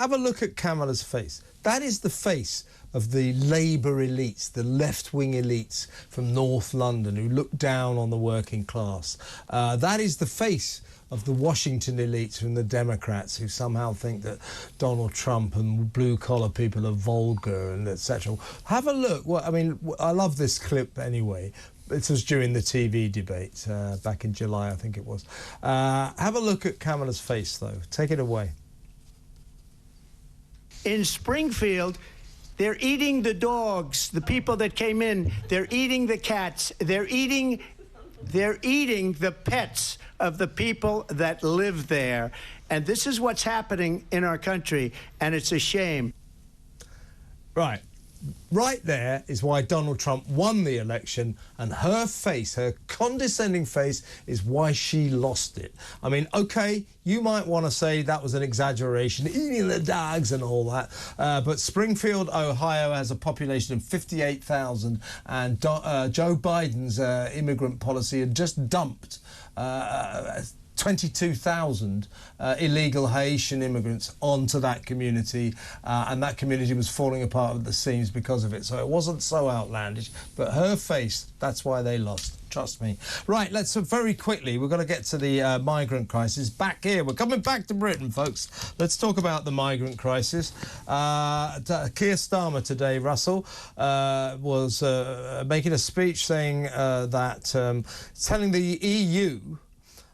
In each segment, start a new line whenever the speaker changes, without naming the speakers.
have a look at Kamala's face. That is the face of the Labour elites, the left-wing elites from North London who look down on the working class. That is the face of the Washington elites from the Democrats who somehow think that Donald Trump and blue-collar people are vulgar and etc. Have a look. Well, I mean, I love this clip anyway. It was during the TV debate back in July, I think it was. Have a look at Kamala's face, though. Take it away.
In Springfield, they're eating the dogs, the people that came in. They're eating the cats. They're eating the pets of the people that live there. And this is what's happening in our country, and it's a shame.
Right. Right there is why Donald Trump won the election, and her face, her condescending face, is why she lost it. I mean, OK, you might want to say that was an exaggeration, eating the dogs and all that, but Springfield, Ohio has a population of 58,000, and Joe Biden's immigrant policy had just dumped 22,000 illegal Haitian immigrants onto that community, and that community was falling apart at the seams because of it. So it wasn't so outlandish, but her face, that's why they lost. Trust me. Right, let's very quickly, we've got to get to the migrant crisis. Back here, we're coming back to Britain, folks. Let's talk about the migrant crisis. Keir Starmer today, Russell, was making a speech saying that, telling the EU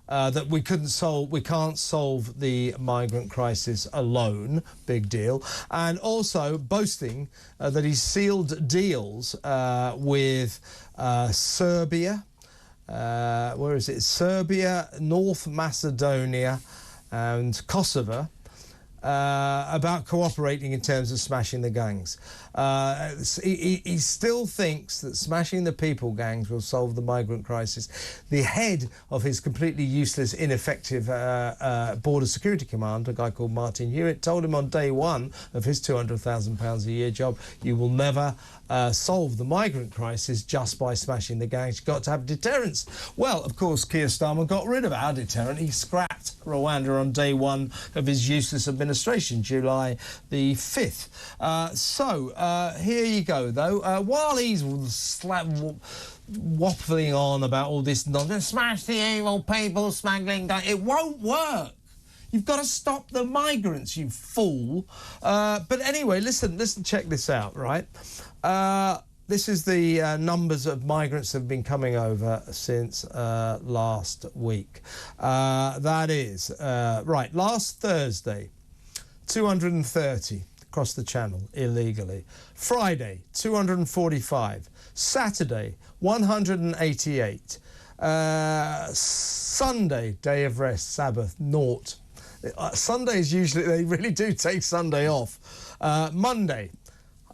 that we can't solve the migrant crisis alone, big deal, and also boasting that he's sealed deals with Serbia, where is it? Serbia, North Macedonia, and Kosovo. About cooperating in terms of smashing the gangs. He still thinks that smashing the people gangs will solve the migrant crisis. The head of his completely useless, ineffective border security command, a guy called Martin Hewitt, told him on day one of his £200,000 a year job, you will never solve the migrant crisis just by smashing the gangs. You've got to have deterrence. Well, of course, Keir Starmer got rid of our deterrent. He scrapped Rwanda on day one of his useless administration, July the 5th. Here you go, though. While he's waffling on about all this nonsense, smash the evil people smuggling, it won't work. You've got to stop the migrants, you fool. But anyway, listen, check this out, right? This is the numbers of migrants that have been coming over since last week. That is, right, last Thursday, 230 across the channel illegally. Friday, 245. Saturday, 188. Sunday, day of rest, Sabbath, naught. Sundays usually, they really do take Sunday off. Monday,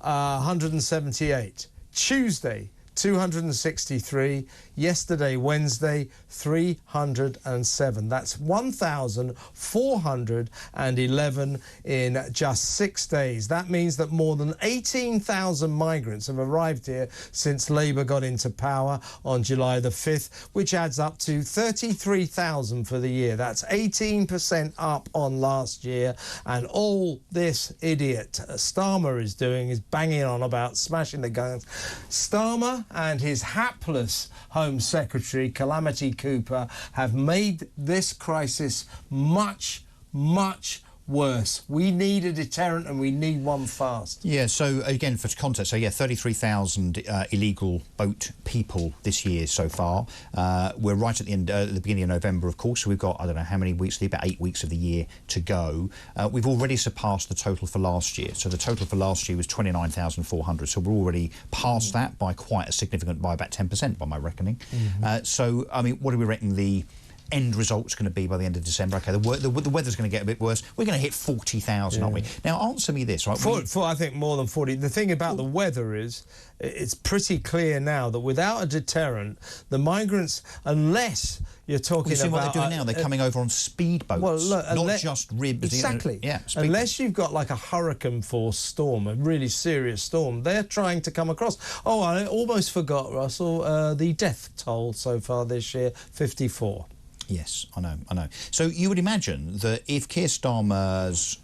178. Tuesday, 263. Yesterday, Wednesday, 307. That's 1,411 in just 6 days. That means that more than 18,000 migrants have arrived here since Labour got into power on July the 5th, which adds up to 33,000 for the year. That's 18% up on last year. And all this idiot Starmer is doing is banging on about smashing the guns. Starmer and his hapless Home Secretary, Calamity Cooper, have made this crisis much, much worse. We need a deterrent, and we need one fast.
Yeah, so again, for context, so yeah, 33,000 illegal boat people this year so far. We're right at the end, the beginning of November, of course, so we've got, I don't know how many weeks, about 8 weeks of the year to go. We've already surpassed the total for last year. So the total for last year was 29,400. So we're already past that by quite a significant, by about 10% by my reckoning. So, I mean, what do we reckon the end result's going to be by the end of December? OK, the weather's going to get a bit worse. We're going to hit 40,000, aren't we? Now, answer me this, right?
I think more than 40. The thing about the weather is it's pretty clear now that without a deterrent, the migrants, unless you're talking about...
what they're doing now? They're coming over on speedboats, well, look, not just ribs.
Exactly.
Yeah,
unless you've got like a hurricane-force storm, a really serious storm, they're trying to come across. Oh, I almost forgot, Russell, the death toll so far this year, 54.
Yes, I know. So you would imagine that if Keir Starmer's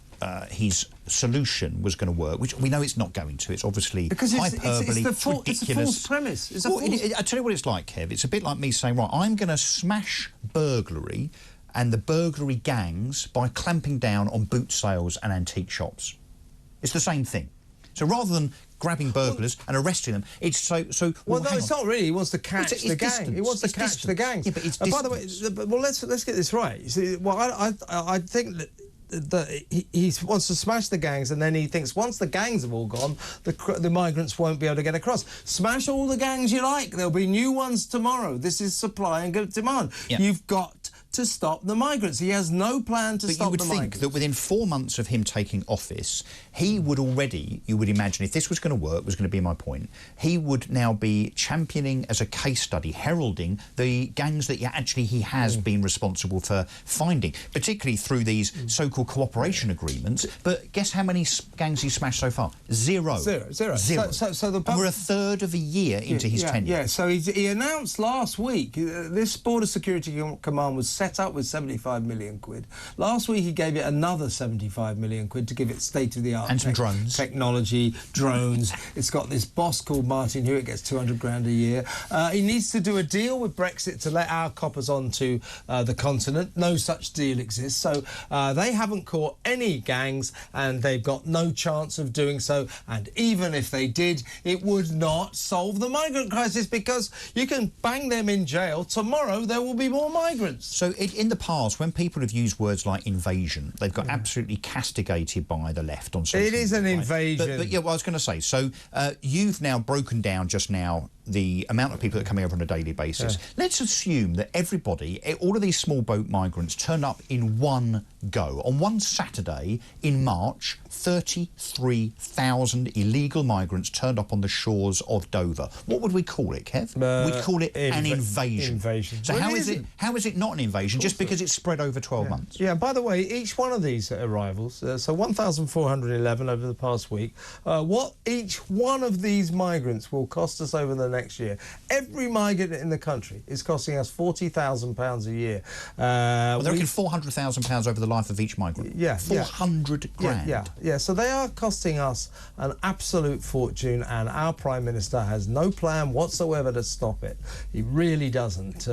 his solution was going to work, which we know it's not going to. It's obviously hyperbole,
it's
ridiculous.
It's a false premise.
I tell you what it's like, Kev. It's a bit like me saying, right, I'm going to smash burglary and the burglary gangs by clamping down on boot sales and antique shops. It's the same thing. So rather than grabbing burglars and arresting them, it's so.
Well, no, it's not really. He wants to catch the gang.
Distance.
He wants to catch the gangs.
Yeah, but it's
by the way, well, let's get this right. You see, well, I think that he wants to smash the gangs, and then he thinks once the gangs have all gone, the migrants won't be able to get across. Smash all the gangs you like. There'll be new ones tomorrow. This is supply and demand.
Yeah.
You've got to stop the migrants. He has no plan to stop the migrants.
But you would think that within 4 months of him taking office, he would already, you would imagine, if this was going to work, was going to be my point, he would now be championing as a case study, heralding the gangs that he has been responsible for finding, particularly through these so-called cooperation agreements. But guess how many gangs he's smashed so far? Zero.
Zero.
And we're a third of a year into his tenure.
Yeah, so he announced last week, this Border Security Command was set up with 75 million quid. Last week he gave it another 75 million quid to give it state-of-the-art
and some drones.
Technology, drones. It's got this boss called Martin Hewitt, gets 200 grand a year. He needs to do a deal with Brexit to let our coppers onto the continent. No such deal exists. So they haven't caught any gangs, and they've got no chance of doing so. And even if they did, it would not solve the migrant crisis, because you can bang them in jail. Tomorrow there will be more migrants.
So in the past, when people have used words like invasion, they've got absolutely castigated by the left on social media.
It is an invasion.
But yeah, well, I was going to say, so you've now broken down just now the amount of people that are coming over on a daily basis. Yeah. Let's assume that everybody, all of these small boat migrants, turn up in one go. On one Saturday in March, 33,000 illegal migrants turned up on the shores of Dover. What would we call it, Kev? We'd call it an invasion. So well, how is it not an invasion? Just because it's spread over 12 months?
Yeah, by the way, each one of these arrivals, so 1,411 over the past week, what each one of these migrants will cost us over the next year. Every migrant in the country is costing us £40,000 a year.
Well, they reckon £400,000 over the life of each migrant.
Yeah.
400 grand.
Yeah, so they are costing us an absolute fortune, and our Prime Minister has no plan whatsoever to stop it. He really doesn't.